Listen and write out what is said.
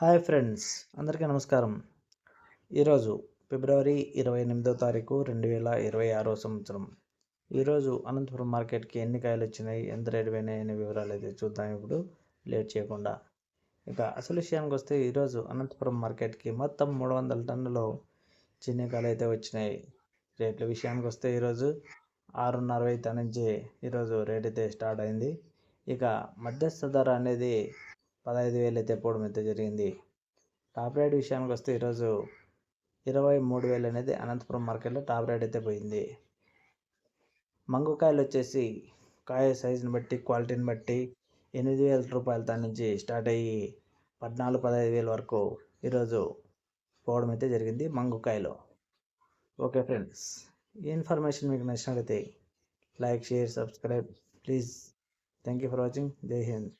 Hi friends, అందరికీ నమస్కారం. ఈరోజు ఫిబ్రవరి 28వ తారీఖు 2026 సంవత్సరం. ఈరోజు అనంతపురం మార్కెట్కి ఎన్ని కాయలు వచ్చినాయి, ఎంత రేటు పోయినాయి అనే వివరాలు అయితే చూద్దాం. ఇప్పుడు లేట్ చేయకుండా ఇక అసలు విషయానికి వస్తే, ఈరోజు అనంతపురం మార్కెట్కి మొత్తం 300 టన్నులు చిన్నకాయలు అయితే వచ్చినాయి. రేట్ల విషయానికి వస్తే ఈరోజు 6.5 నుంచి ఈరోజు రేట్ అయితే స్టార్ట్ అయింది. ఇక మధ్యస్థ ధర అనేది 15,000 అయితే పోవడం అయితే జరిగింది. టాప్ రేట్ విషయానికి వస్తే ఈరోజు 23,000 అనేది అనంతపురం మార్కెట్లో టాప్ రేట్ అయితే పోయింది. మంగుకాయలు వచ్చేసి కాయ సైజుని బట్టి, క్వాలిటీని బట్టి 8,000 రూపాయల నుంచి స్టార్ట్ అయ్యి 14-15,000 వరకు ఈరోజు పోవడం అయితే జరిగింది మంగుకాయలు. ఓకే ఫ్రెండ్స్, ఈ ఇన్ఫర్మేషన్ మీకు నచ్చినట్లయితే like, share, subscribe please. Thank you for watching. జై హింద్.